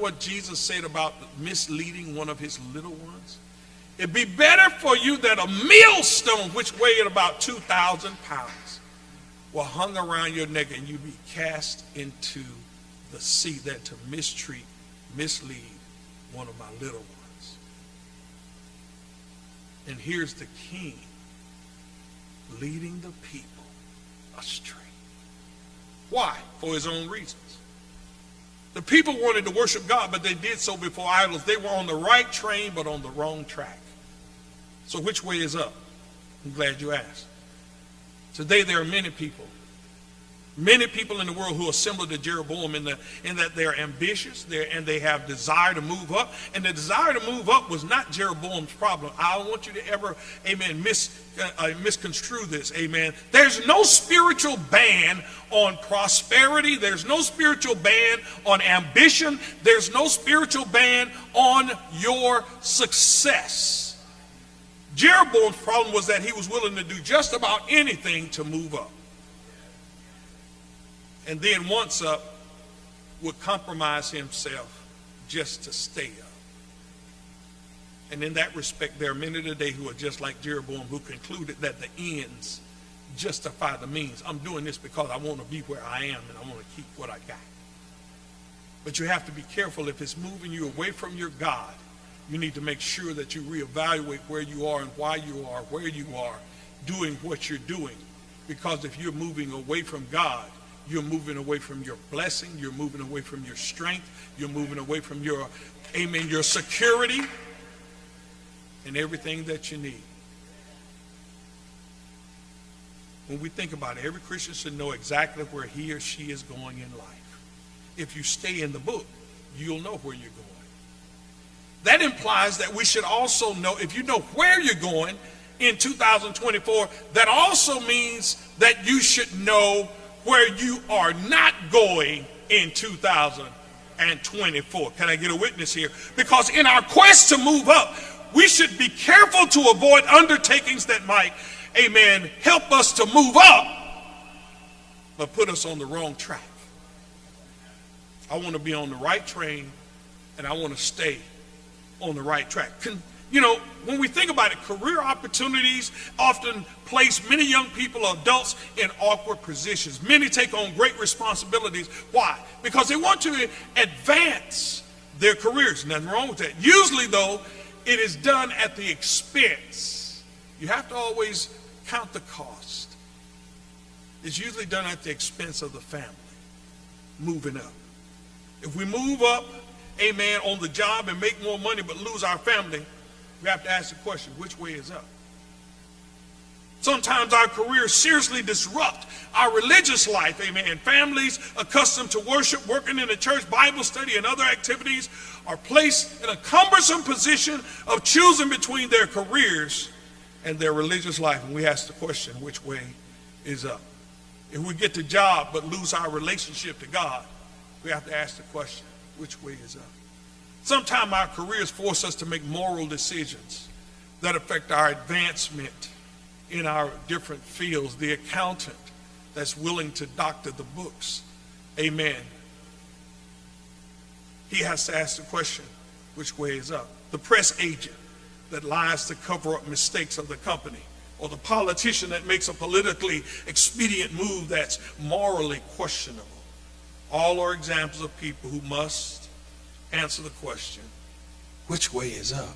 what Jesus said about misleading one of his little ones? It'd be better for you that a millstone, which weighed about 2,000 pounds, were hung around your neck and you be cast into the sea than to mislead one of my little ones. And here's the king leading the people astray. Why? For his own reasons. The people wanted to worship God, but they did so before idols. They were on the right train, but on the wrong track. So which way is up? I'm glad you asked. Today there are many people in the world who are similar to Jeroboam in that they're ambitious and they have desire to move up. And the desire to move up was not Jeroboam's problem. I don't want you to ever, amen, misconstrue this, amen. There's no spiritual ban on prosperity. There's no spiritual ban on ambition. There's no spiritual ban on your success. Jeroboam's problem was that he was willing to do just about anything to move up. And then once up, would compromise himself just to stay up. And in that respect, there are many today who are just like Jeroboam, who concluded that the ends justify the means. I'm doing this because I want to be where I am and I want to keep what I got. But you have to be careful. If it's moving you away from your God, you need to make sure that you reevaluate where you are and why you are, where you are, doing what you're doing. Because if you're moving away from God, you're moving away from your blessing, you're moving away from your strength, you're moving away from your, amen, your security and everything that you need. When we think about it, every Christian should know exactly where he or she is going in life. If you stay in the book, you'll know where you're going. That implies that we should also know, if you know where you're going in 2024, that also means that you should know where you are not going in 2024. Can I get a witness here? Because in our quest to move up, we should be careful to avoid undertakings that might, amen, help us to move up, but put us on the wrong track. I want to be on the right train, and I want to stay on the right track. You know, when we think about it, career opportunities often place many young people, adults, in awkward positions. Many take on great responsibilities. Why? Because they want to advance their careers. Nothing wrong with that. Usually, though, it is done at the expense. You have to always count the cost. It's usually done at the expense of the family, moving up. If we move up, amen, on the job and make more money but lose our family, we have to ask the question, which way is up? Sometimes our careers seriously disrupt our religious life, amen. Families accustomed to worship, working in the church, Bible study, and other activities are placed in a cumbersome position of choosing between their careers and their religious life. And we ask the question, which way is up? If we get the job but lose our relationship to God, we have to ask the question, which way is up? Sometimes our careers force us to make moral decisions that affect our advancement in our different fields. The accountant that's willing to doctor the books, amen, he has to ask the question, which way is up? The press agent that lies to cover up mistakes of the company, or the politician that makes a politically expedient move that's morally questionable. All are examples of people who must answer the question, which way is up?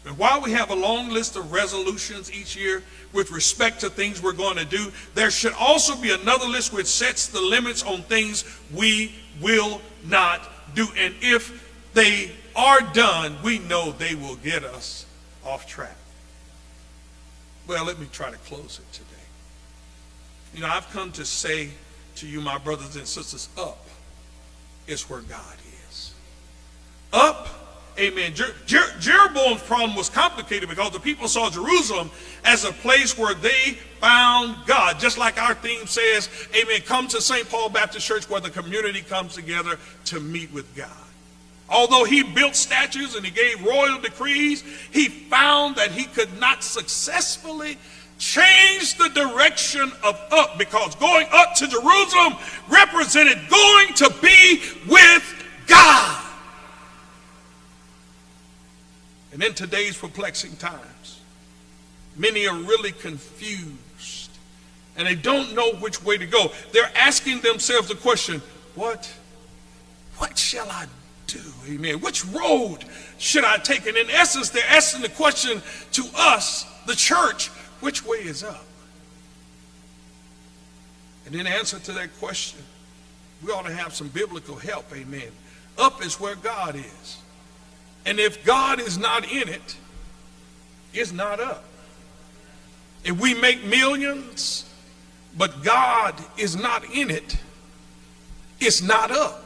And while we have a long list of resolutions each year with respect to things we're going to do, there should also be another list which sets the limits on things we will not do. And if they are done, we know they will get us off track. Well, let me try to close it today. You know, I've come to say to you, my brothers and sisters, up is where God is. Up, amen. Jeroboam's problem was complicated because the people saw Jerusalem as a place where they found God. Just like our theme says, amen, come to St. Paul Baptist Church where the community comes together to meet with God. Although he built statues and he gave royal decrees, he found that he could not successfully changed the direction of up, because going up to Jerusalem represented going to be with God. And in today's perplexing times, many are really confused and they don't know which way to go. They're asking themselves the question, what shall I do? Amen. Which road should I take? And in essence, they're asking the question to us, the church, which way is up? And in answer to that question, we ought to have some biblical help. Amen. Up is where God is. And if God is not in it, it's not up. If we make millions, but God is not in it, it's not up.